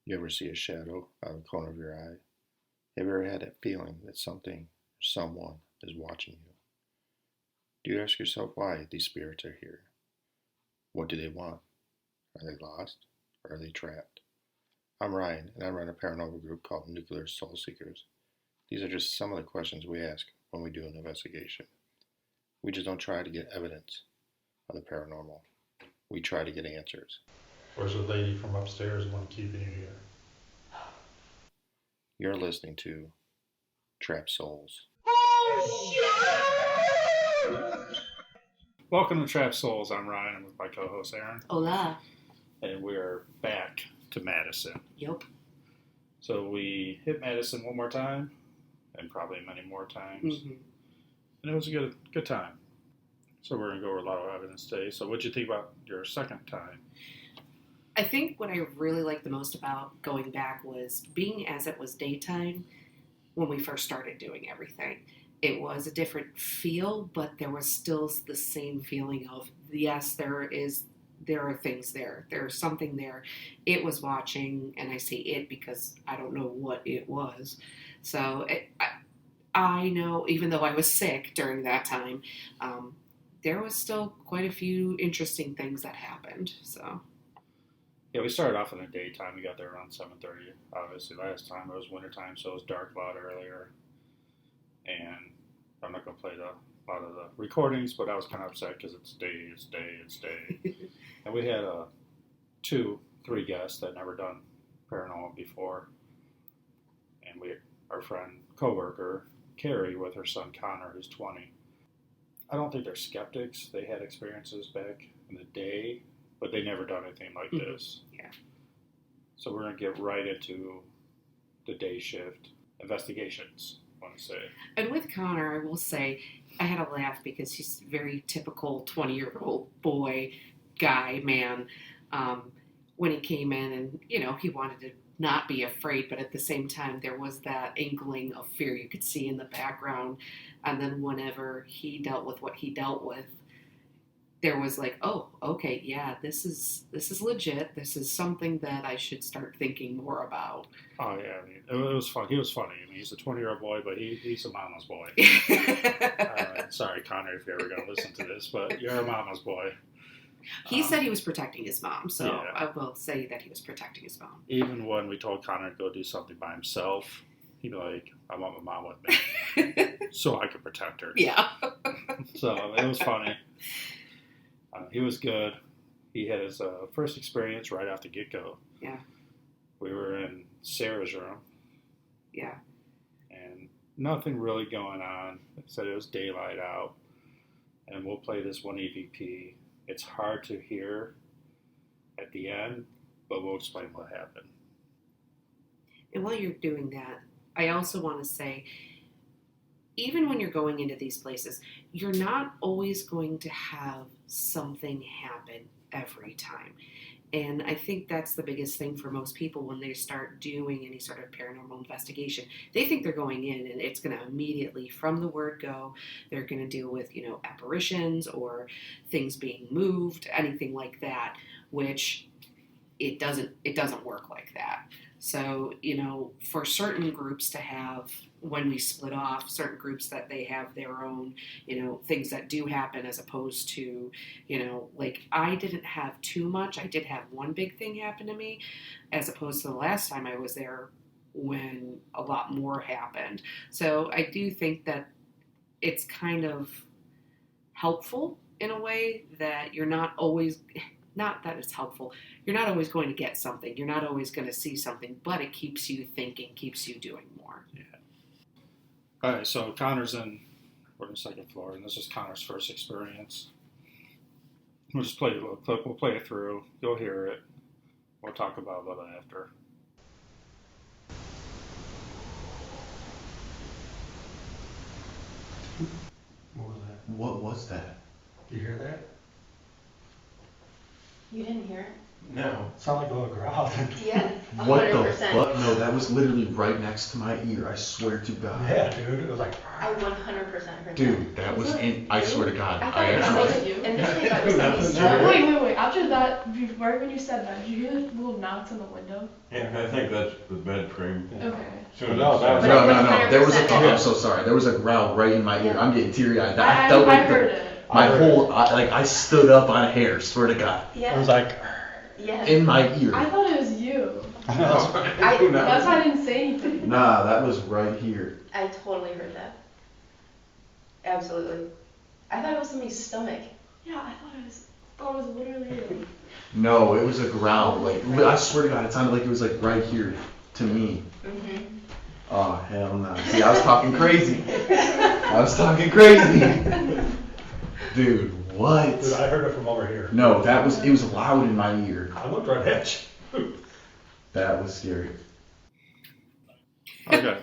You ever see a shadow out of the corner of your eye? Have you ever had that feeling that something or someone is watching you? Do you ask yourself why these spirits are here? What do they want? Are they lost? Or are they trapped? I'm Ryan, and I run a paranormal group called Nuclear Soul Seekers. These are just some of the questions we ask when we do an investigation. We just don't try to get evidence of the paranormal. We try to get answers. Where's the lady from upstairs one keeping you here? You're listening to Trapped Souls. Welcome to Trap Souls. I'm Ryan. I'm with my co-host Erin. Hola. And we're back to Madison. Yep. So we hit Madison one more time, and probably many more times. Mm-hmm. And it was a good time. So we're going to go over a lot of evidence today. So what'd you think about your second time? I think what I really liked the most about going back was being as it was daytime when we first started doing everything. It was a different feel, but there was still the same feeling of, yes, there are things there. There's something there. It was watching, and I say it because I don't know what it was. So I know, even though I was sick during that time, there was still quite a few interesting things that happened. So. Yeah, we started off in the daytime. We got there around 7:30. Obviously, last time it was wintertime, so it was dark a lot earlier. And I'm not going to play a lot of the recordings, but I was kind of upset because it's day. And we had 3 guests that never done paranormal before. And our friend, coworker, Carrie, with her son Connor, who's 20. I don't think they're skeptics. They had experiences back in the day, but they never done anything like this. Yeah. So we're going to get right into the day shift investigations, I want to say. And with Connor, I will say, I had a laugh because he's a very typical 20-year-old boy, guy, man. When he came in and, he wanted to not be afraid, but at the same time, there was that inkling of fear you could see in the background. And then whenever he dealt with what he dealt with, there was like, oh, okay, yeah, this is legit. This is something that I should start thinking more about. Oh, yeah, I mean, it was fun. He was funny. I mean, he's a 20-year-old boy, but he's a mama's boy. Sorry, Connor, if you're ever going to listen to this, but you're a mama's boy. He said he was protecting his mom, so yeah. I will say that he was protecting his mom. Even when we told Connor to go do something by himself, he'd be like, I want my mom with me so I can protect her. Yeah. So it was funny. He was good. He had his first experience right off the get-go. Yeah. We were in Sarah's room. Yeah. And nothing really going on. It said it was daylight out. And we'll play this one EVP. It's hard to hear at the end, but we'll explain what happened. And while you're doing that, I also want to say, even when you're going into these places, you're not always going to have something happen every time. And I think that's the biggest thing for most people when they start doing any sort of paranormal investigation. They think they're going in and it's going to immediately, from the word go, they're going to deal with, apparitions or things being moved, anything like that, which it doesn't work like that. So, for certain groups to have, when we split off, certain groups that they have their own, things that do happen as opposed to, like I didn't have too much. I did have one big thing happen to me as opposed to the last time I was there when a lot more happened. So I do think that it's kind of helpful in a way that you're not always... Not that it's helpful. You're not always going to get something. You're not always going to see something, but it keeps you thinking, keeps you doing more. Yeah. All right, so we're on the second floor, and this is Connor's first experience. We'll just play a little clip. We'll play it through. You'll hear it. We'll talk about it a little after. What was that? What was that? You hear that? You didn't hear it? No. Sound like a little growl. Yeah, What the 100%. fuck? No, that was literally right next to my ear. I swear to God. Yeah, dude. It was like. I 100% heard Dude, that was in. I swear to God. I that. actually. And this thing I was Nothing. telling Wait. After that, right when you said that, did you hear the little knocks on the window? Yeah, I think that's the bed frame. Yeah. Okay. Soon No, as that was- No. There was a. 100%. I'm so sorry. There was a growl right in my ear. Yeah. I'm getting teary eyed. I felt like heard it. my I heard whole. I stood up on a hair. Swear to God. Yeah. It was like. Yeah. In my ear. I thought it was you. No. That's why I didn't say anything. Nah, that was right here. I totally heard that. Absolutely. I thought it was somebody's stomach. Yeah, I thought it was literally you. No, it was a growl. Like I swear to God, it sounded like it was like right here to me. Mm-hmm. Oh hell no! See, I was talking crazy. I was talking crazy. Dude, what? Dude, I heard it from over here. No, it was loud in my ear. I looked right at you. That was scary. Okay.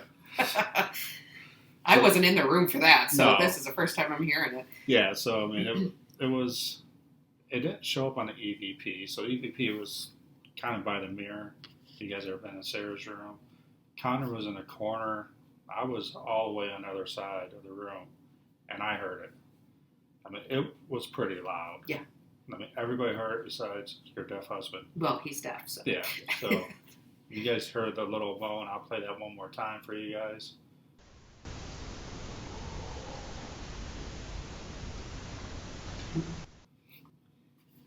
I wasn't in the room for that, so No. this is the first time I'm hearing it. Yeah, so I mean, it didn't show up on the EVP. So EVP was kind of by the mirror. If you guys ever been in Sarah's room, Connor was in a corner. I was all the way on the other side of the room, and I heard it. I mean, it was pretty loud. Yeah. I mean, everybody heard it besides your deaf husband. Well, he's deaf, so. Yeah. So you guys heard the little moan. I'll play that one more time for you guys.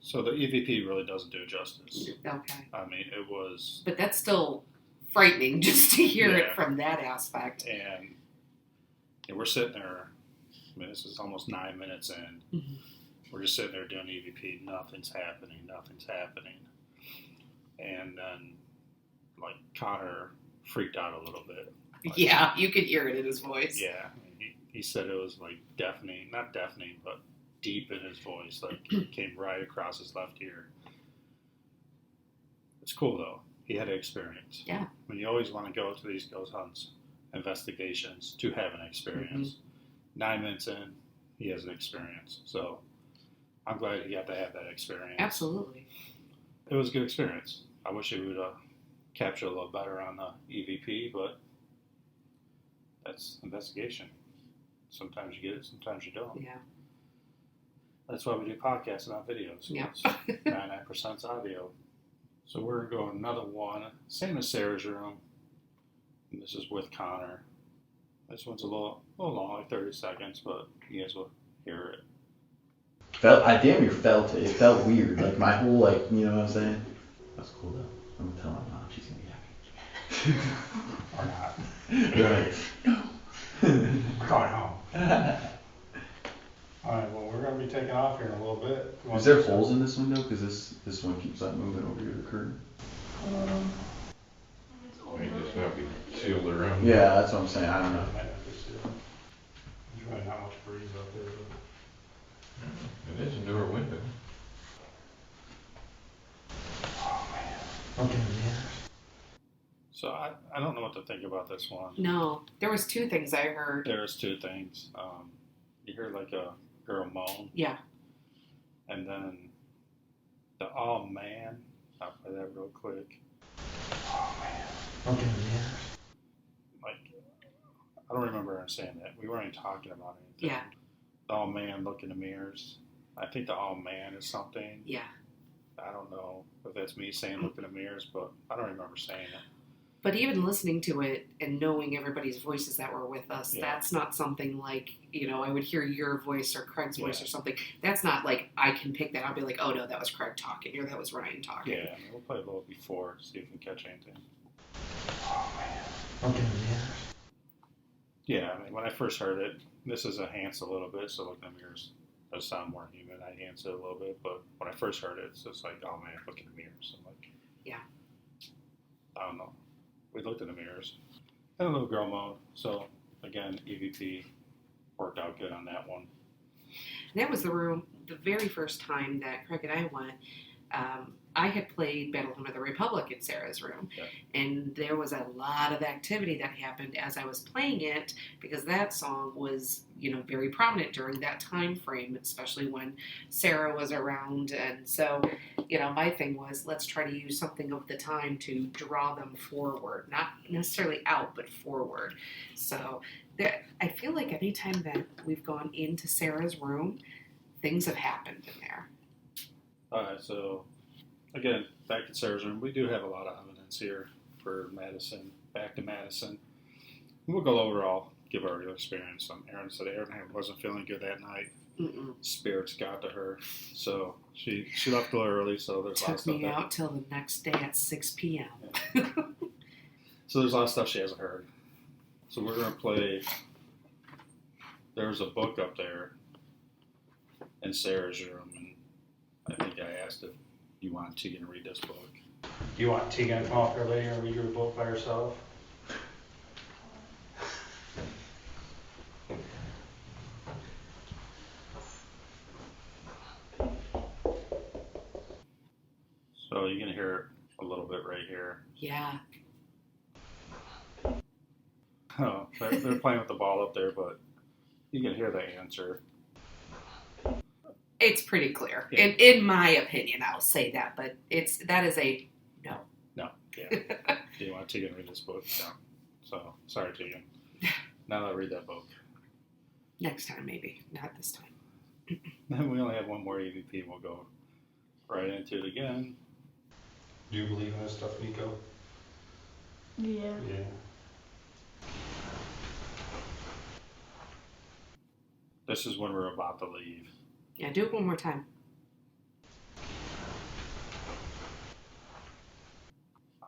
So the EVP really doesn't do justice. Okay. I mean, it was, But that's still frightening just to hear Yeah. it from that aspect. and we're sitting there. I mean, this is almost 9 minutes in. Mhm. We're just sitting there doing EVP. Nothing's happening. Nothing's happening. And then, like, Connor freaked out a little bit. Like, Yeah, you could hear it in his voice. Yeah. He said it was like deafening, not deafening, but deep in his voice. Like, it came right across his left ear. It's cool, though. He had an experience. Yeah. I mean, you always want to go to these ghost hunts, investigations, to have an experience. 9 minutes in, he has an experience. So I'm glad he got to have that experience. Absolutely. It was a good experience. I wish he would capture a little better on the EVP, but that's investigation. Sometimes you get it, sometimes you don't. Yeah. That's why we do podcasts, not videos. Yep. 99% audio. So we're going to go another one. Same as Sarah's room. And this is with Connor. This one's a little long, like 30 seconds, but you guys will hear it. I damn near felt it. It felt weird. Like my whole, like, you know what I'm saying? That's cool though. I'm gonna tell my mom. She's gonna be happy. Or not. Right. We're going home. Alright, well, we're going to be taking off here in a little bit. Is there holes in this window? Because this one keeps on moving over here, the curtain. It just not be sealed around. Yeah, that's what I'm saying. I don't know. Might not be sealed. There's really not much breeze out there. It is a newer window. Oh, man. Okay, yeah. So I don't know what to think about this one. No, there was two things I heard. There's two things. You hear like a girl moan, Yeah. and then the "oh man." I'll play that real quick. Oh, man. Okay, yeah. Like, I don't remember her saying that. We weren't even talking about anything. Yeah. The "oh man" look in the mirrors. I think the "oh man" is something. Yeah. I don't know if that's me saying look in the mirrors, but I don't remember saying it. But even listening to it and knowing everybody's voices that were with us, Yeah. that's not something like, I would hear your voice or Craig's voice Yeah. or something. That's not like I can pick that. I'll be like, oh no, that was Craig talking or that was Ryan talking. Yeah, I mean, we'll play a little before to see if we can catch anything. Oh, man. Okay, yeah. Yeah, I mean, when I first heard it, this is enhanced a little bit, so looking in the mirrors does sound more human. I enhanced it a little bit, but when I first heard it, it's just like, oh man, look in the mirrors. I'm like, Yeah. I don't know. We looked in the mirrors. And a little girl mode. So, again, EVP worked out good on that one. And that was the room, the very first time that Craig and I went. I had played Battle of the Republic in Sarah's room, Yeah. and there was a lot of activity that happened as I was playing it because that song was, very prominent during that time frame, especially when Sarah was around. And so, my thing was, let's try to use something of the time to draw them forward, not necessarily out, but forward. So I feel like anytime that we've gone into Sarah's room, things have happened in there. All right, so again, back in Sarah's room, we do have a lot of evidence here for Madison. Back to Madison. We'll go overall, give our experience. Erin said Erin wasn't feeling good that night. Mm-mm. Spirits got to her, so she left a little early. So there's a lot of Took stuff. me out till the next day at 6 p.m. Yeah. So there's a lot of stuff she hasn't heard. So we're gonna play. There's a book up there in Sarah's room, and I think I asked if you want Tegan to read this book. Do you want Tegan to come up here later and read your book by herself? So you can hear it a little bit right here. Yeah. Oh, they're playing with the ball up there, but you can hear the answer. It's pretty clear. Yeah. In my opinion, I'll say that, but that is a no. No, yeah. Do you want Tegan to read this book? No. So, sorry, Tegan. Now I'll read that book. Next time, maybe. Not this time. Then we only have one more EVP. We'll go right into it again. Do you believe in this stuff, Nico? Yeah. Yeah. This is when we're about to leave. Yeah, do it one more time.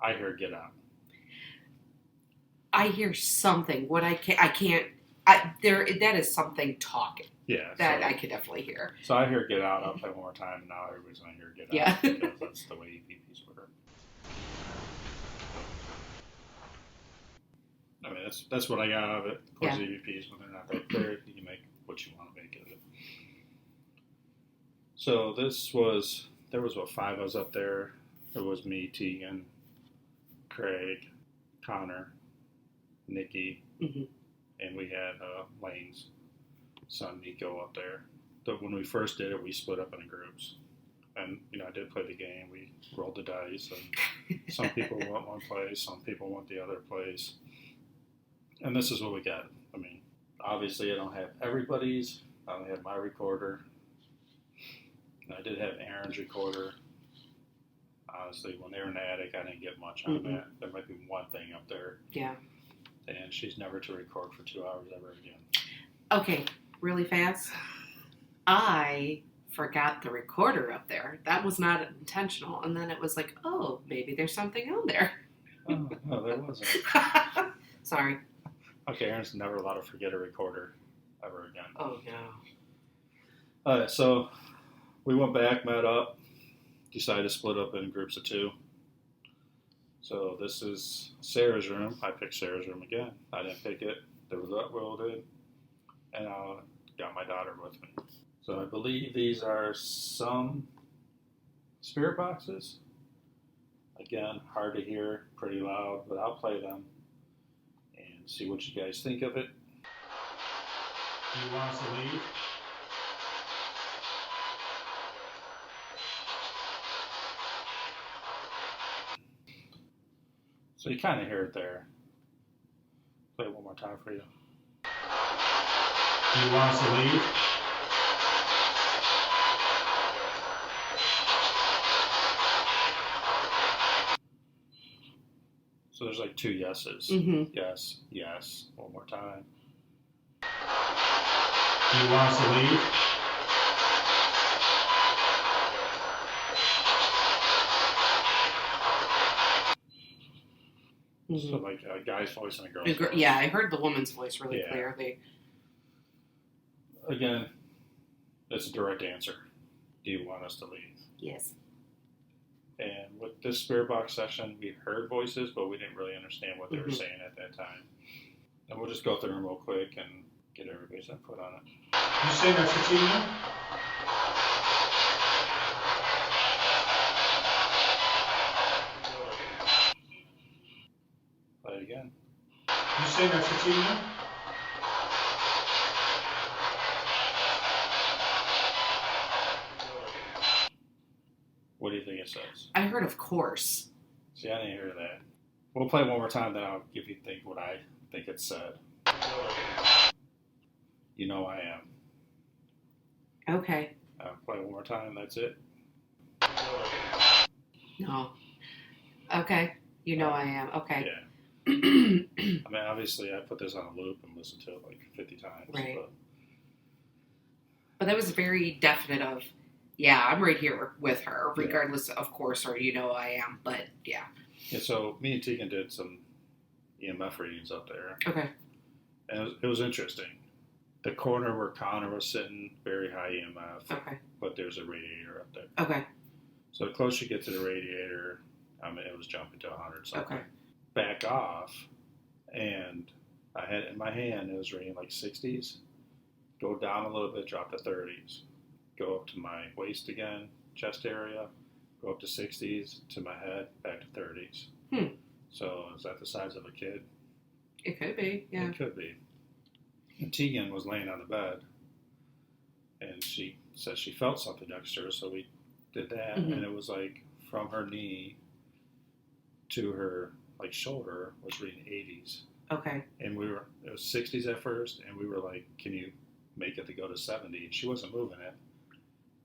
I hear get out. I hear something. What that is something talking Yeah. that so, I could definitely hear. So I hear get out. I'll play one more time. And now everybody's going to hear get out. Yeah. Because that's the way EVPs work. I mean, that's what I got out of it. Of course, Yeah. EVPs, when they're not that clear, you can make what you want to make of it. So there was what, 5 of us up there. It was me, Tegan, Craig, Connor, Nikki, Mhm. and we had Lane's son, Nico, up there. But when we first did it, we split up into groups. And, I did play the game. We rolled the dice, and some people want one place, some people want the other place. And this is what we got. I mean, obviously I don't have everybody's. I only have my recorder. And I did have Erin's recorder. Honestly, when they were in the attic, I didn't get much on that. There might be one thing up there. Yeah. And she's never to record for 2 hours ever again. Okay, really fast. I forgot the recorder up there. That was not intentional. And then it was like, oh, maybe there's something on there. Oh, no, there wasn't. Sorry. Okay, Erin's never allowed to forget a recorder ever again. Oh, no. Alright, so we went back, met up, decided to split up in groups of 2. So this is Sarah's room. I picked Sarah's room again. I didn't pick it. There was that Will did. And I got my daughter with me. So I believe these are some spirit boxes. Again, hard to hear, pretty loud, but I'll play them and see what you guys think of it. Do you want us to leave? So you kind of hear it there. Play it one more time for you. Do you want us to leave? So there's like 2 yeses. Mm-hmm. Yes, yes. One more time. Do you want us to leave? So like a guy's voice and a girl's voice. Yeah, I heard the woman's voice really Yeah. clearly. Again, it's a direct answer. Do you want us to leave? Yes. And with this spirit box session, we heard voices, but we didn't really understand what they were Mhm. saying at that time. And we'll just go through them real quick and get everybody's input on it. You say next to Tegan? play it again. You say that's what you know? What do you think it says? I heard, of course. See, I didn't hear that. We'll play it one more time, then I'll give you what I think it said. You know I am. Okay. I'll play it one more time, that's it. No. Okay. You know I am. Okay. Yeah. I mean, obviously, I put this on a loop and listened to it like 50 times. Right. But But that was very definite of, yeah, I'm right here with her, regardless, of course, or you know I am. But yeah. Yeah, so me and Tegan did some EMF readings up there. Okay. And it was interesting. The corner where Connor was sitting, very high EMF, Okay. but there's a radiator up there. Okay. So the closer you get to the radiator, I mean, it was jumping to 100 something. Okay. Back off, and I had it in my hand, it was reading like 60s. Go down a little bit, drop to 30s. Go up to my waist again, chest area. Go up to 60s, to my head, back to 30s. So is that the size of a kid? It could be. Yeah. It could be. And Tegan was laying on the bed, and she said she felt something next to her, so we did that, Mhm. and it was like from her knee to her like shoulder was reading 80s, Okay. and it was 60s at first, and we were like, can you make it to go to 70? And she wasn't moving it,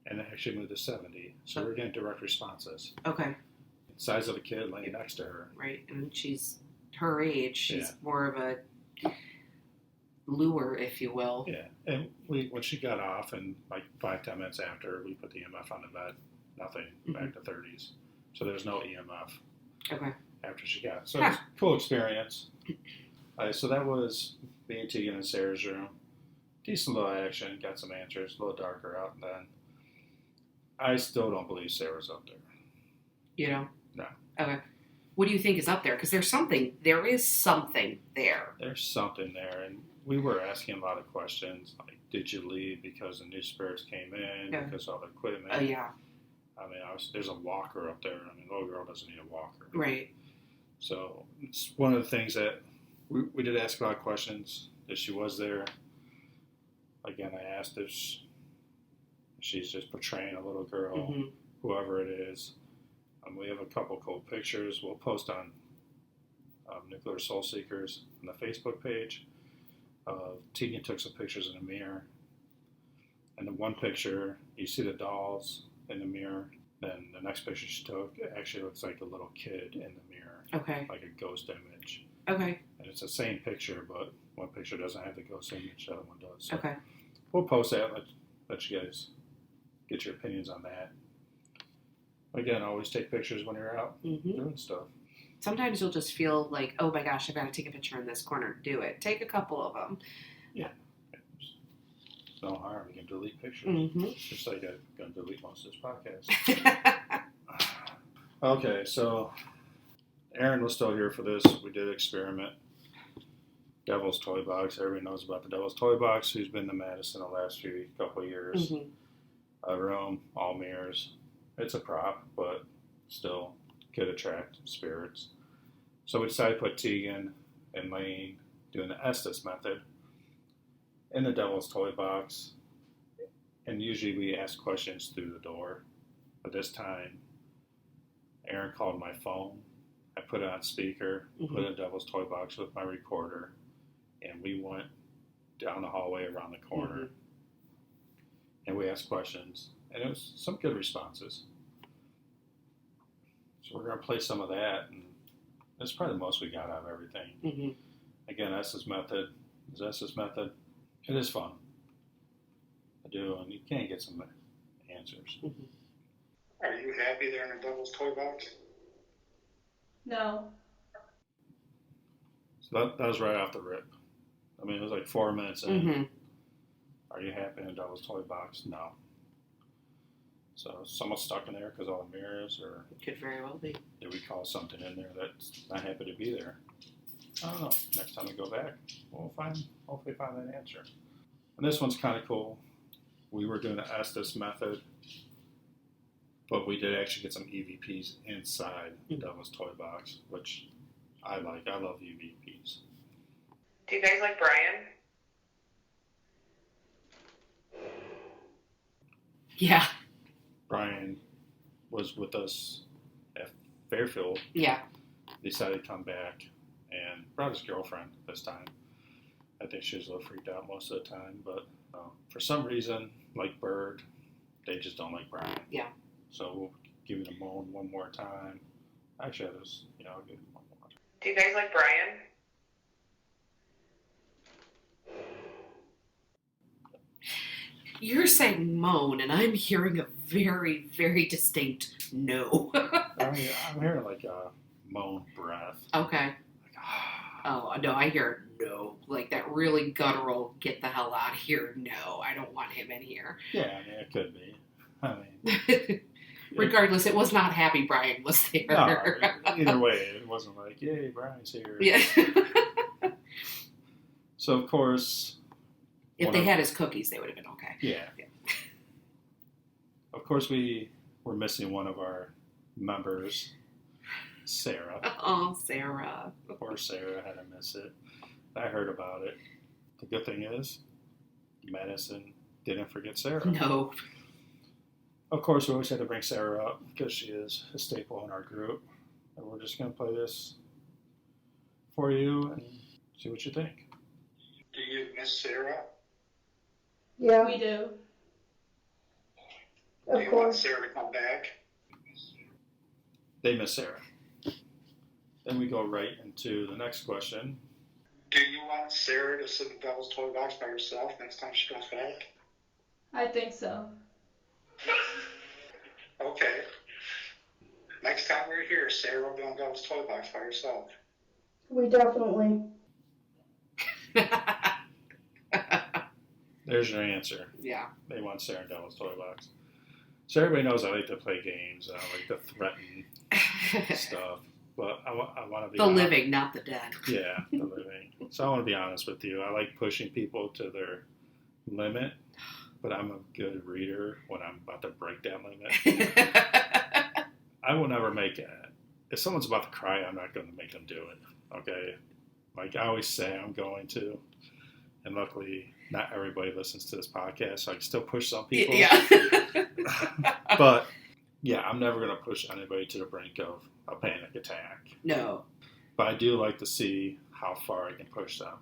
and it actually moved to 70, so we're getting direct responses. Okay. Size of a kid laying next to her. Right. And she's her age. She's Yeah. more of a lure, if you will. Yeah, and when she got off, and like 5-10 minutes after, we put the EMF on the bed, nothing, back to 30s. So there's no EMF Okay. after she got. So it was a cool experience. So that was me and Tegan in Sarah's room. Decent little action, got some answers, a little darker out, and then I still don't believe Sarah's up there. You know? No. Okay. What do you think is up there? Because there is something there. There's something there, and we were asking a lot of questions, like, did you leave because the new spirits came in, Yeah. because all the equipment? Oh, yeah. I mean, there's a walker up there. I mean, the little girl doesn't need a walker. Right. So it's one of the things that we did ask a lot of questions, if she was there. Again, I asked if she's just portraying a little girl, Mm-hmm. whoever it is. We have a couple cool pictures we'll post on Nuclear Soul Seekers on the Facebook page. Tegan took some pictures in the mirror. And the one picture, you see the dolls in the mirror. Then the next picture she took, it actually looks like a little kid in the mirror, Okay. like a ghost image. Okay. And it's the same picture, but one picture doesn't have the ghost image, the other one does. So Okay. we'll post that, let you guys get your opinions on that. Again, always take pictures when you're out Mm-hmm. doing stuff. Sometimes you'll just feel like, oh my gosh, I've got to take a picture in this corner. Do it. Take a couple of them. There's no harm. You can delete pictures. Mm-hmm. Just like I'm going to delete most of this podcast. Okay, so Erin was still here for this. We did experiment. Devil's Toy Box. Everybody knows about the Devil's Toy Box. Who's been to Madison the last couple of years. Mm-hmm. A room, all mirrors. It's a prop, but still could attract spirits. So we decided to put Tegan and Lane doing the Estes method in the Devil's Toy Box. And usually we ask questions through the door. But this time, Erin called my phone. I put it on speaker, put it in the Devil's Toy Box with my recorder, and we went down the hallway around the corner. And we asked questions, and it was some good responses. So we're going to play some of that, and that's probably the most we got out of everything. Mm-hmm. Again, Estes method is Estes method. It is fun to do, and you can get some answers. Mm-hmm. Are you happy there in the Devil's Toy Box? No. So that was right off the rip. I mean, it was like 4 minutes in. Mm-hmm. Are you happy in the Devil's Toy Box? No. So someone's stuck in there because all the mirrors, or Could very well be. did we call something in there that's not happy to be there? I don't know. Next time we go back, we'll hopefully find that answer. And this one's kind of cool. We were doing the Estes method, but we did actually get some EVPs inside the Devil's Toy Box, which I love UVPs. Do you guys like Brian? Yeah. Brian was with us at Fairfield. Yeah. Decided to come back and brought his girlfriend this time. I think she was a little freaked out most of the time, but for some reason, like Bird, they just don't like Brian. Yeah. So we'll give it a moan one more time. Actually, I'll give it one more time. Do you guys like Brian? You're saying moan, and I'm hearing a very, very distinct no. I'm hearing like a moan breath. Okay. Like, Oh, no, I hear no. Like that really guttural, get the hell out of here, no. I don't want him in here. Yeah, I mean, it could be. I mean, Regardless, it was not happy Brian was there. no, either way, it wasn't like, yay, Brian's here. Yeah. So, of course... If they had his cookies, they would have been okay. Yeah. Of course, we were missing one of our members, Sarah. Oh, Sarah. Poor Sarah had to miss it. I heard about it. The good thing is, Madison didn't forget Sarah. No. Of course, we always had to bring Sarah up because she is a staple in our group. And we're just going to play this for you and see what you think. Do you miss Sarah? Yeah. We do. Do you want Sarah to come back? They miss Sarah. Then we go right into the next question. Do you want Sarah to sit in the Devil's Toy Box by herself next time she comes back? I think so. Okay. Next time we're here, Sarah will be on Devil's Toy Box by herself. We definitely. There's your answer. Yeah. They want Sarah in Devil's Toy Box. So everybody knows I like to play games. I like to threaten stuff. But I want to be The living, not the dead. Yeah, the living. So I want to be honest with you. I like pushing people to their limit, but I'm a good reader when I'm about to break that limit. I will never make it. If someone's about to cry, I'm not going to make them do it. Okay? Like I always say I'm going to. And luckily, not everybody listens to this podcast, so I can still push some people. Yeah. But, yeah, I'm never going to push anybody to the brink of a panic attack. No. But I do like to see how far I can push them.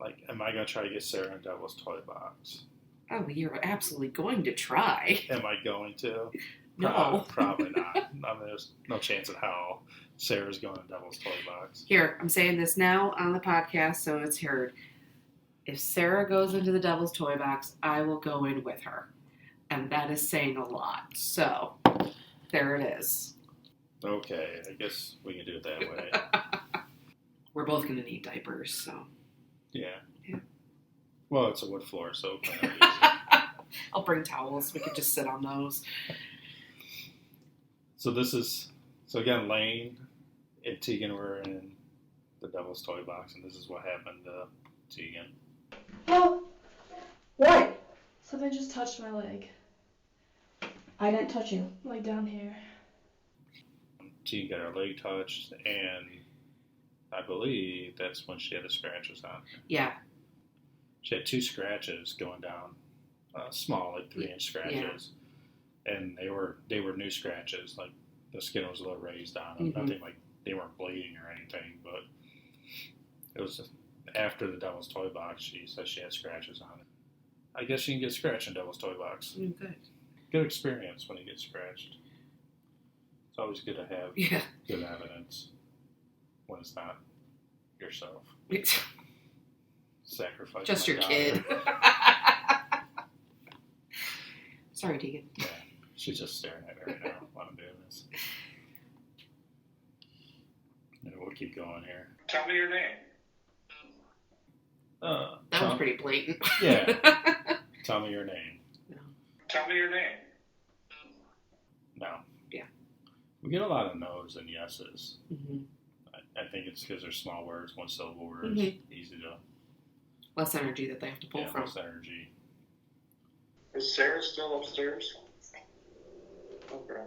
Like, am I going to try to get Sarah in Devil's Toy Box? Oh, you're absolutely going to try. Am I going to? No. Probably not. I mean, there's no chance in hell Sarah's going in Devil's Toy Box. Here, I'm saying this now on the podcast so it's heard. If Sarah goes into the Devil's Toy Box, I will go in with her. And that is saying a lot. So, there it is. Okay, I guess we can do it that way. We're both going to need diapers, so. Yeah. Yeah. Well, it's a wood floor, so kind of easy. I'll bring towels. We could just sit on those. So again, Lane and Tegan were in the Devil's Toy Box, and this is what happened to Tegan. Oh, what? Something just touched my leg. I didn't touch you. Like down here. Tegan got her leg touched, and I believe that's when she had the scratches on. Yeah. She had 2 scratches going down, small, like 3-inch scratches, and they were new scratches. Like the skin was a little raised on them. Nothing like they weren't bleeding or anything, but it was after the Devil's Toy Box. She said she had scratches on it. I guess you can get scratched in Devil's Toy Box. Good. Good experience when you get scratched. It's always good to have good evidence when it's not yourself. Sacrifice. Just my your daughter. kid. Sorry, Tegan. Yeah, she's just staring at me right now while I'm doing this. And we'll keep going here. Tell me your name. That was pretty blatant. Yeah. Tell me your name. No. Tell me your name. No. Yeah. We get a lot of no's and yeses. Mm-hmm. I think it's because they're small words, one syllable words, easy to. Less energy that they have to pull from. Less energy. Is Sarah still upstairs? Okay.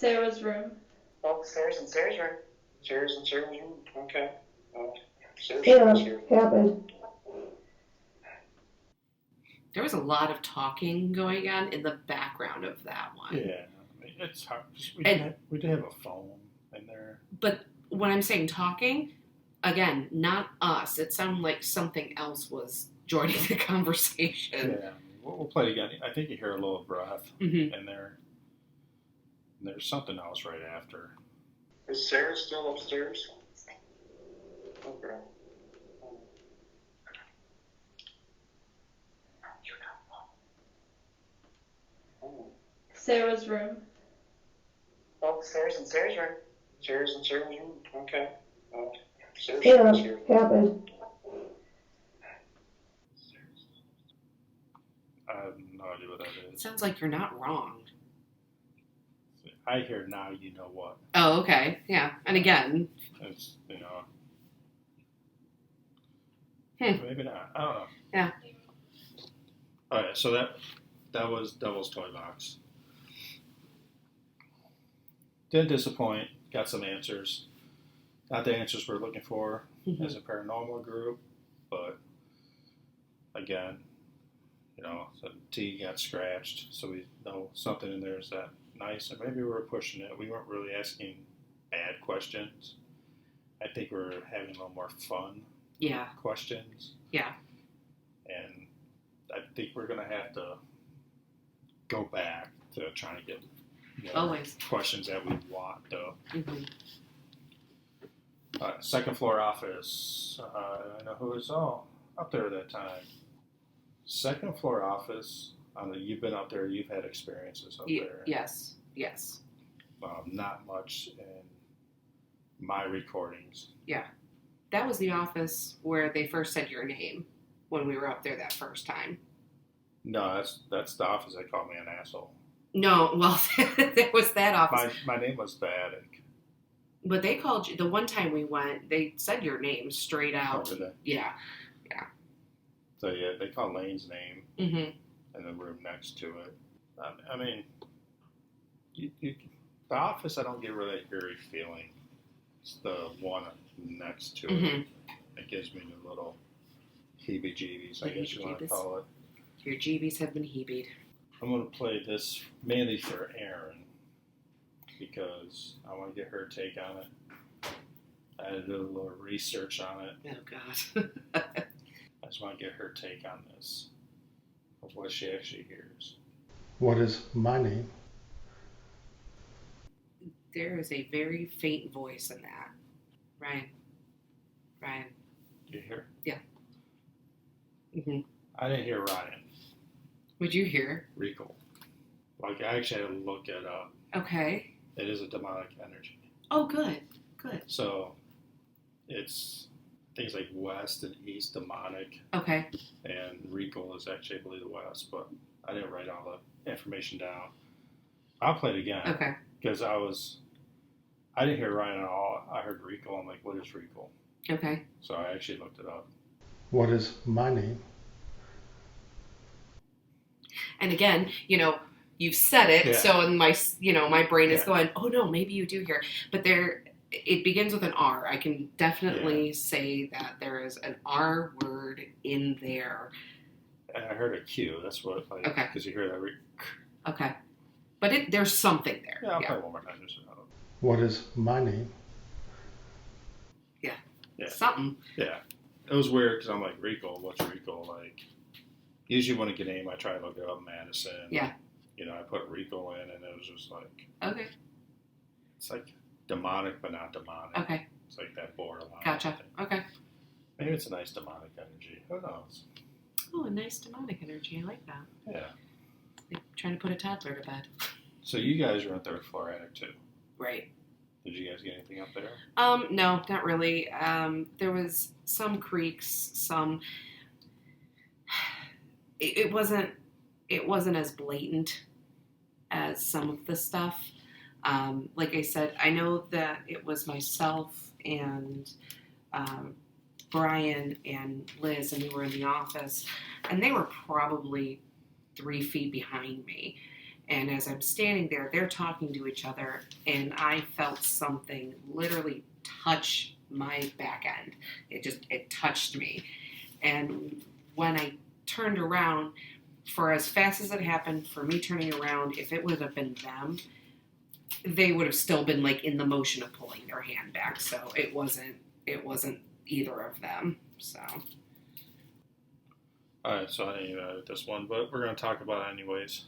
Sarah's room. Oh, Sarah's in Sarah's room. Sarah's in Sarah's room. Okay. Sarah's Yeah, here. happened. There was a lot of talking going on in the background of that one. Yeah, I mean, it's hard. We did have a phone in there. But when I'm saying talking, again, not us. It sounded like something else was joining the conversation. Yeah, we'll play it again. I think you hear a little breath Mm-hmm. in there. And there's something else right after. Is Sarah still upstairs? Okay. Sarah's room. Oh, Sarah's in Sarah's room. Sarah's in Sarah's room. Okay. Sarah's Yeah, here. happened. I have no idea what that It is. sounds like you're not wrong. I hear now you know what. Oh, okay. Yeah. And again, It's, you know. Hmm. Maybe not. I don't know. Yeah. Alright, so that was Devil's Toy Box. Didn't disappoint. Got some answers. Not the answers we're looking for as a paranormal group, but again, you know, the T got scratched, so we know something in there is that nice, and maybe we were pushing it. We weren't really asking bad questions. I think we're having a little more fun yeah. questions. Yeah. And I think we're going to have to go back to trying to get Always. questions that we want, though. Mm-hmm. Second floor office. I know who was up there at that time. Second floor office. You've been up there. You've had experiences up there. Yes. Yes. Not much in my recordings. Yeah. That was the office where they first said your name when we were up there that first time. No, that's the office they called me an asshole. No, well, there was that office. My name was the attic. But they called you, the one time we went, they said your name straight out. Did they? Yeah. So yeah, they called Lane's name Mm-hmm. in the room next to it. I mean, the office I don't get really a eerie feeling. It's the one next to it that gives me the little heebie-jeebies, I guess you want to Heebie-jeebies. call it. Your jeebies have been heebied. I'm going to play this mainly for Erin because I want to get her take on it. I had to do a little research on it. Oh, God. I just want to get her take on this, of what she actually hears. What is my name? There is a very faint voice in that. Ryan. Do you hear? Yeah. Mm-hmm. I didn't hear Ryan. What'd you hear? Rico. Like, I actually had to look it up. Okay. It is a demonic energy. Oh, good. Good. So, it's things like west and east demonic, Okay. and Rico is actually, I believe, the west, but I didn't write all the information down. I'll play it again. Okay. Because I didn't hear Ryan at all. I heard Rico. I'm like, what is Rico? Okay. So I actually looked it up. What is my name? And again, you've said it, Yeah. so in my brain is Yeah. going, oh no, maybe you do hear. But it begins with an R. I can definitely say that there is an R word in there. And I heard a Q. That's what, like, Okay. because you hear that. Okay. But there's something there. Yeah, I'll play it one more time. Just so you know. What is my name? Yeah. Something. Yeah. It was weird because I'm like, Rico, what's Rico? Like, usually when I get a name, I try to look it up, Madison. Yeah. I put Rico in, and it was just like, Okay. it's like demonic, but not demonic. Okay. It's like that borderline. Gotcha. thing. Okay. Maybe it's a nice demonic energy. Who knows? Oh, a nice demonic energy. I like that. Yeah. Like trying to put a toddler to bed. So you guys are on third floor attic too. Right. Did you guys get anything up there? No, not really. There was some creaks, some. It wasn't as blatant as some of the stuff. Like I said, I know that it was myself and Brian and Liz, and we were in the office, and they were probably 3 feet behind me. And as I'm standing there, they're talking to each other, and I felt something literally touch my back end. It touched me. And when I turned around, for as fast as it happened, for me turning around, if it would have been them, they would have still been like in the motion of pulling their hand back. So it wasn't either of them. So. Alright, so I didn't edit this one, but we're going to talk about it anyways.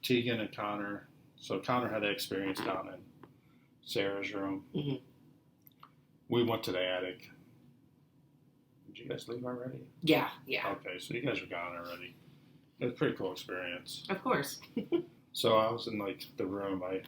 Tegan and Connor. So Connor had that experience down in Sarah's room. Mhm. We went to the attic. Did you guys leave already? Yeah. Okay, so you guys were gone already. It was a pretty cool experience. Of course. So I was in like the room. I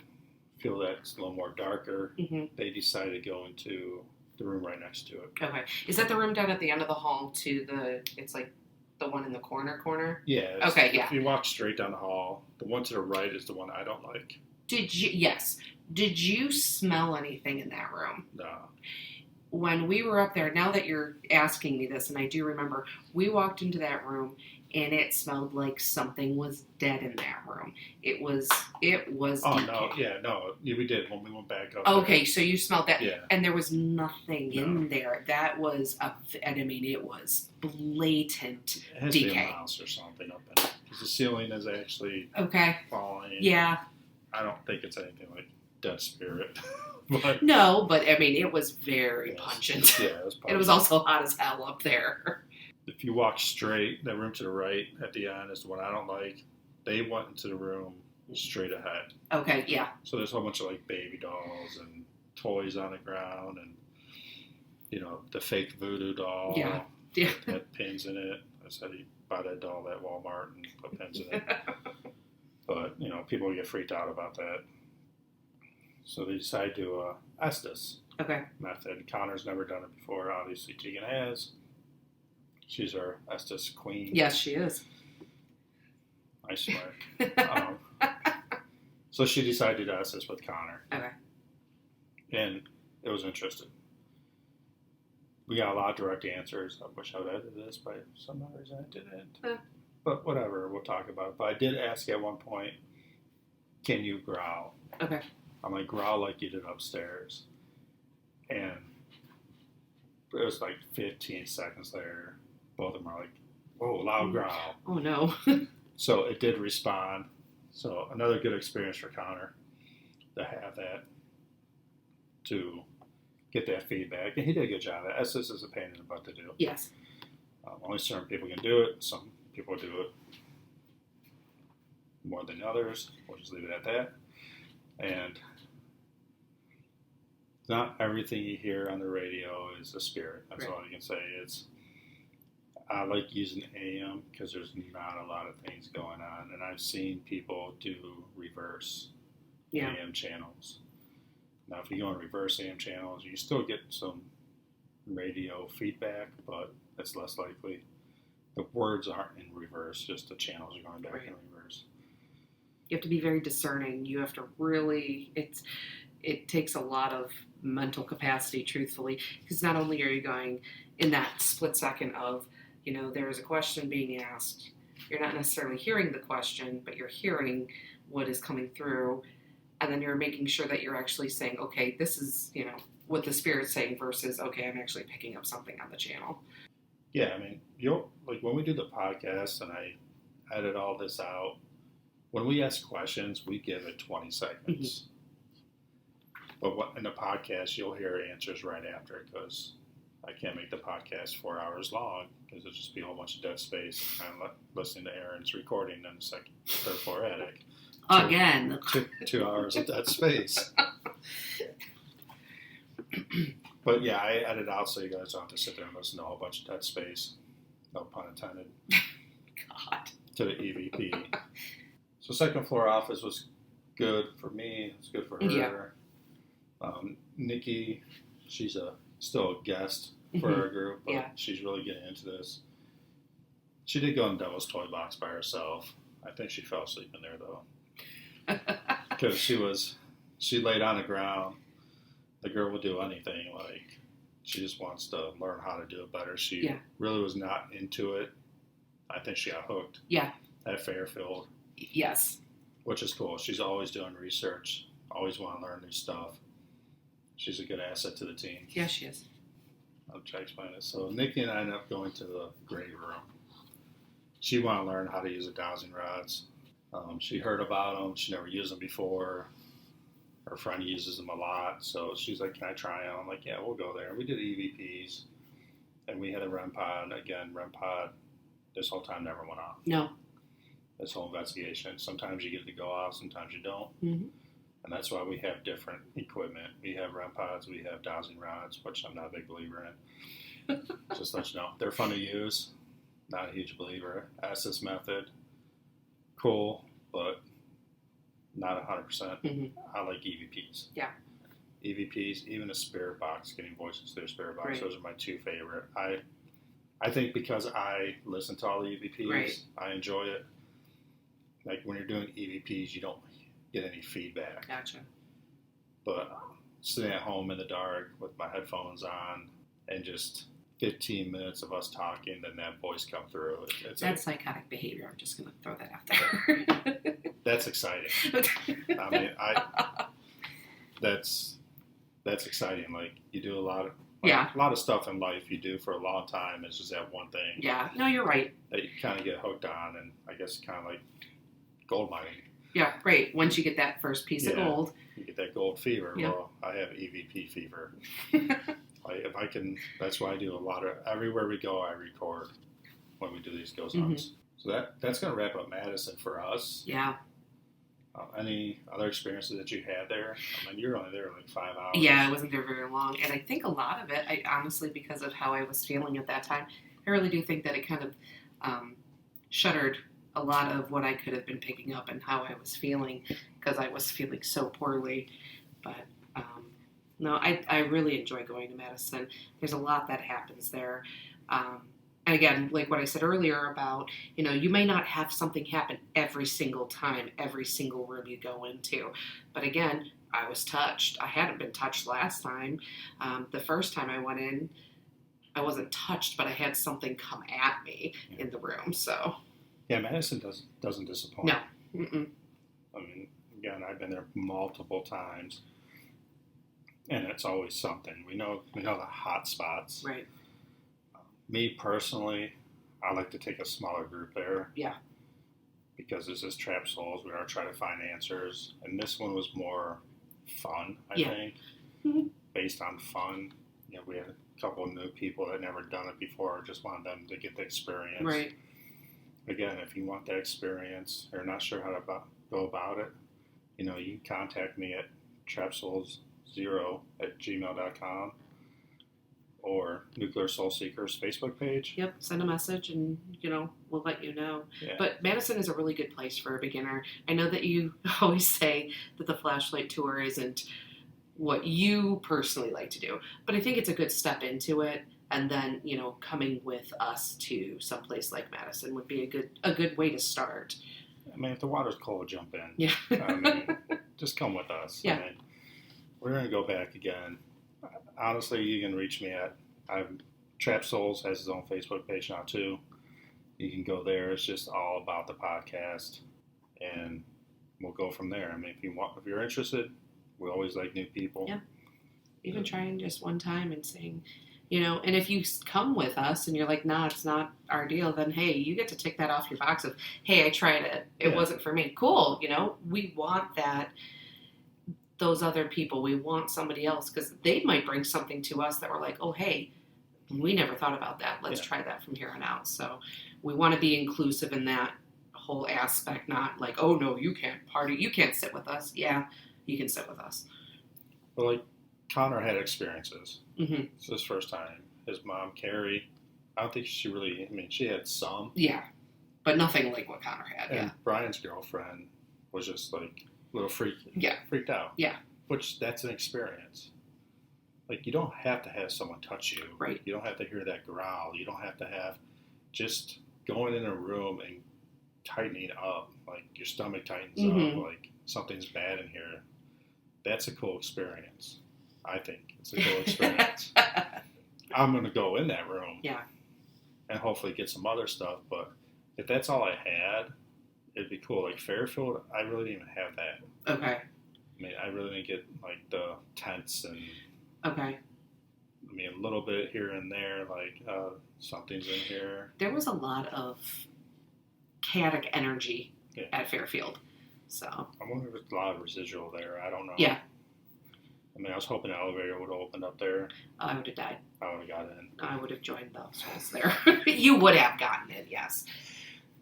feel that it's a little more darker. Mhm. They decided to go into the room right next to it. Okay. Is that the room down at the end of the hall it's like the one in the corner? Yeah. Okay, yeah. If you walk straight down the hall, the one to the right is the one I don't like. Yes. Did you smell anything in that room? No. When we were up there, now that you're asking me this, and I do remember, we walked into that room and it smelled like something was dead in that room. It was Oh, decay. no. Yeah, no. Yeah, we did when we went back up. Okay, so you smelled that. Yeah. And there was nothing in there. That was, it was blatant It has to be a decay. mouse or something up in it. Because the ceiling is actually Okay. falling. Yeah. I don't think it's anything like dead spirit. But No, but I mean, it was very pungent. yeah, it was It was also hot as hell up there. If you walk straight, that room to the right at the end is the one I don't like. They went into the room straight ahead. Okay, yeah. So there's a whole bunch of like baby dolls and toys on the ground and, you know, the fake voodoo doll. Yeah. That had pins in it. I said you buy that doll at Walmart and put pins in it. But, you know, people get freaked out about that. So they decide to Estes Okay. method. Connor's never done it before. Obviously, Tegan has. She's our Estes queen. Yes, she is. I swear. So she decided to do Estes with Connor. Okay. And it was interesting. We got a lot of direct answers. I wish I would have edited this, but for some reason I didn't. But whatever, we'll talk about it. But I did ask at one point, can you growl? Okay. I'm like, growl like you did upstairs. And it was like 15 seconds later, both of them are like, whoa, loud growl. Oh, no. So it did respond. So another good experience for Connor to have that, to get that feedback. And he did a good job. Estes is a pain in the butt to do. Yes. Only certain people can do it. Some people do it more than others. We'll just leave it at that. And not everything you hear on the radio is a spirit. That's Right. all you can say. I like using AM because there's not a lot of things going on. And I've seen people do reverse AM channels. Now, if you go in reverse AM channels, you still get some radio feedback, but it's less likely. The words aren't in reverse, just the channels are going back in reverse. You have to be very discerning. You have to really, it takes a lot of mental capacity, truthfully, because not only are you going in that split second of, you know, there is a question being asked, you're not necessarily hearing the question, but you're hearing what is coming through, and then you're making sure that you're actually saying, okay, this is, you know, what the spirit's saying versus, okay, I'm actually picking up something on the channel. Yeah, I mean, like when we do the podcast and I edit all this out, when we ask questions, we give it 20 seconds. But in the podcast, you'll hear answers right after it because I can't make the podcast 4 hours long because it'll just be a whole bunch of dead space. I'm listening to Erin's recording in the second, third floor attic. Again. 2 hours of dead space. But yeah, I edit out so you guys don't have to sit there and listen to a whole bunch of dead space. No pun intended. God. To the EVP. So second floor office was good for me. It's good for her. Yeah. Nikki, she's still a guest for our group, but she's really getting into this. She did go in Devil's Toy Box by herself. I think she fell asleep in there though, because she laid on the ground. The girl will do anything. Like she just wants to learn how to do it better. She really was not into it. I think she got hooked. Yeah. At Fairfield. Yes. which is cool. She's always doing research, always want to learn new stuff. She's a good asset to the team. Yeah, she is. I'll try to explain it. So Nikki and I ended up going to the grade room. She wanted to learn how to use the dowsing rods. She heard about them. She never used them before. Her friend uses them a lot. So she's like, can I try them? I'm like, yeah, we'll go there. We did EVPs. And we had a REM pod. Again, REM pod this whole time never went off. No. This whole investigation. Sometimes you get it to go off. Sometimes you don't. Mm-hmm. And that's why we have different equipment. We have REM pods, we have dowsing rods, which I'm not a big believer in. Just let you know. They're fun to use. Not a huge believer. Assist method, cool, but not 100%. Mm-hmm. I like EVPs. Yeah. EVPs, even a spirit box, getting voices through a spirit box, Right. those are my two favorite. I think because I listen to all the EVPs, Right. I enjoy it. Like when you're doing EVPs, you don't get any feedback. Gotcha. But sitting at home in the dark with my headphones on and just 15 minutes of us talking, then that voice come through. That's psychotic behavior. I'm just going to throw that out there. That's exciting. I mean, that's exciting. Like you do a lot of stuff in life you do for a long time. It's just that one thing. Yeah. No, you're right. That you kind of get hooked on, and I guess kind of like gold mining. Yeah, right. Once you get that first piece of gold. You get that gold fever. Yeah. Well, I have EVP fever. If I can, that's why I do a lot of, everywhere we go, I record when we do these goes ons. So that's going to wrap up Madison for us. Yeah. Any other experiences that you had there? I mean, you're only there like 5 hours. Yeah, I wasn't there very long. And I think a lot of it, I honestly, because of how I was feeling at that time, I really do think that it kind of shuttered a lot of what I could have been picking up and how I was feeling, because I was feeling so poorly. But no, I really enjoy going to Madison. There's a lot that happens there. And again, like what I said earlier about, you may not have something happen every single time, every single room you go into. But again, I was touched. I hadn't been touched last time. The first time I went in, I wasn't touched, but I had something come at me in the room. So yeah, Madison doesn't disappoint. No. Mm-mm. I mean, again, I've been there multiple times, and it's always something. We know the hot spots. Right. Me personally, I like to take a smaller group there. Yeah. Because this is Trap Souls. We are trying to find answers. And this one was more fun, I think. Mm-hmm. Based on fun. We had a couple of new people that never done it before. Just wanted them to get the experience. Right. Again, if you want that experience or not sure how to go about it, you can contact me at trapsouls0@gmail.com. or Nuclear Soul Seekers Facebook page. Yep, send a message and, we'll let you know. Yeah. But Madison is a really good place for a beginner. I know that you always say that the flashlight tour isn't what you personally like to do, but I think it's a good step into it. And then, coming with us to someplace like Madison would be a good way to start. I mean, if the water's cold, jump in. Yeah. I mean, just come with us. Yeah. I mean, we're going to go back again. Honestly, you can reach me at Trap Souls has his own Facebook page now too. You can go there. It's just all about the podcast, and we'll go from there. I mean, if you're interested, we always like new people. Yeah. Even trying just one time and saying, and if you come with us and you're like, nah, it's not our deal, then hey, you get to tick that off your box of, hey, I tried it. It wasn't for me. Cool. We want that. Those other people, we want somebody else, because they might bring something to us that we're like, oh, hey, we never thought about that. Let's try that from here on out. So we want to be inclusive in that whole aspect, not like, oh, no, you can't party. You can't sit with us. Yeah, you can sit with us. Well, like Connor had experiences. Mm-hmm. It's his first time. His mom, Carrie, I don't think she had some. Yeah, but nothing like what Connor had. And Brian's girlfriend was just like, little freaked out. Yeah. Which, that's an experience. Like, you don't have to have someone touch you. Right. You don't have to hear that growl. You don't have to have just going in a room and tightening up. Like, your stomach tightens up. Like, something's bad in here. That's a cool experience. I think it's a cool experience. I'm going to go in that room. Yeah. And hopefully get some other stuff. But if that's all I had, it'd be cool. Like Fairfield, I really didn't even have that. Okay. I mean, I really didn't get like the tents and Okay. I mean a little bit here and there, like something's in here. There was a lot of chaotic energy Yeah. at Fairfield. So. I wonder if there's a lot of residual there. I don't know. Yeah. I mean, I was hoping the elevator would have opened up there. I would have died. I would have got in. I would have joined the souls there. You would have gotten it, yes.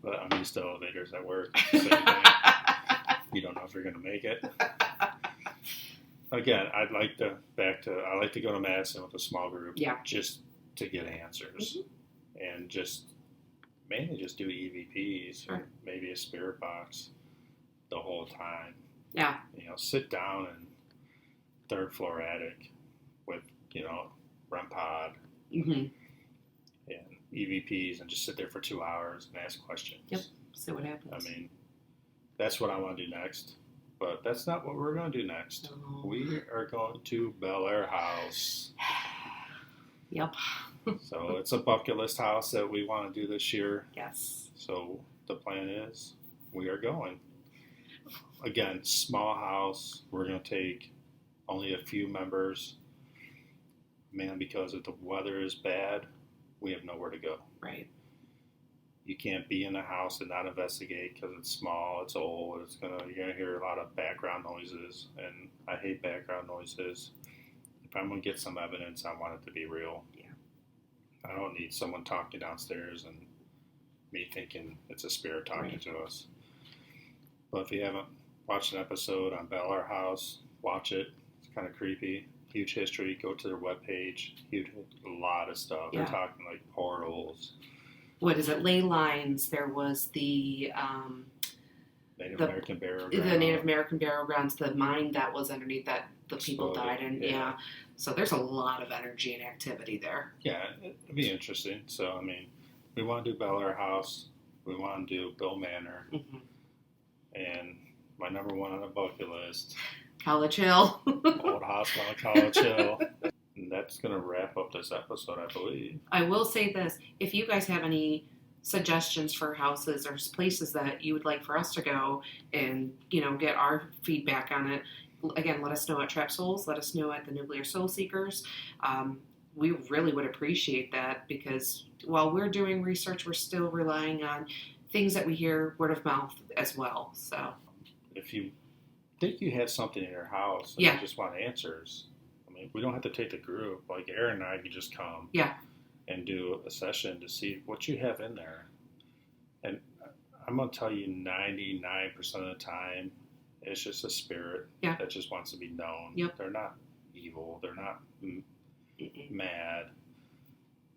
But I'm used to elevators at work. Same thing. You don't know if you're going to make it. Again, I like to go to Madison with a small group. Yeah. Just to get answers. Mm-hmm. And just mainly just do EVPs. Sure. Or maybe a spirit box the whole time. Yeah. You know, sit down in third floor attic with, REM pod Mm-hmm. and EVPs and just sit there for 2 hours and ask questions. Yep. See what happens. I mean, that's what I want to do next. But that's not what we're going to do next. No. We are going to Bel Air House. Yep. So it's a bucket list house that we want to do this year. Yes. So the plan is we are going. Again, small house. We're going to take only a few members. Man, because if the weather is bad, we have nowhere to go. Right. You can't be in a house and not investigate because it's small, it's old, you're gonna hear a lot of background noises, and I hate background noises. If I'm gonna get some evidence, I want it to be real. Yeah. I don't need someone talking downstairs and me thinking it's a spirit talking to us. But if you haven't watched an episode on Bel Air House, watch it. It's kind of creepy. Huge history. Go to their webpage. Huge, a lot of stuff. Yeah. They're talking like portals. What is it? Ley lines. There was the Native American burial ground. The Native American burial grounds. The mine that was underneath that the people died in. Yeah. So there's a lot of energy and activity there. Yeah, it'd be interesting. So I mean, we want to do Bel Air House. We want to do Bill Manor. Mm-hmm. And my number one on the bucket list, College Hill. Old Hospital on College Hill. And that's going to wrap up this episode, I believe. I will say this. If you guys have any suggestions for houses or places that you would like for us to go and, get our feedback on it, again, let us know at Trap Souls. Let us know at the Nuclear Soul Seekers. We really would appreciate that because while we're doing research, we're still relying on things that we hear word of mouth as well. So if you think you have something in your house and you just want answers, I mean, we don't have to take the group. Like Erin and I could just come and do a session to see what you have in there. And I'm going to tell you 99% of the time, it's just a spirit that just wants to be known. Yep. They're not evil. They're not mad.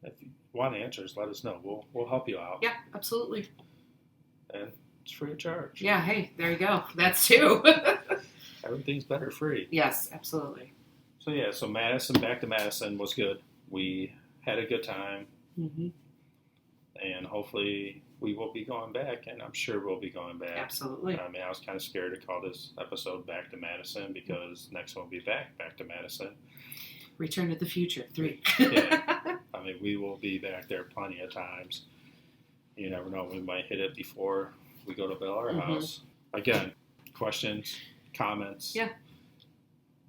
If you want answers, let us know. We'll help you out. Yeah, absolutely. And it's free of charge. Yeah, hey, there you go. That's too. Everything's better free. Yes, absolutely. So Madison, back to Madison was good. We had a good time. Mm-hmm. And hopefully we will be going back, and I'm sure we'll be going back. Absolutely. I mean, I was kind of scared to call this episode Back to Madison because next one will be back to Madison. Return to the Future 3. Yeah. I mean, we will be back there plenty of times. You never know. We might hit it before we go to Bel Air House. Again, questions, comments. Yeah.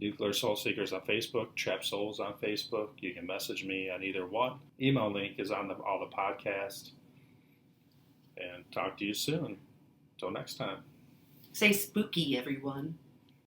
Nuclear Soul Seekers on Facebook, Trap Souls on Facebook. You can message me on either one. Email link is on all the podcast. And talk to you soon. Until next time. Say spooky, everyone.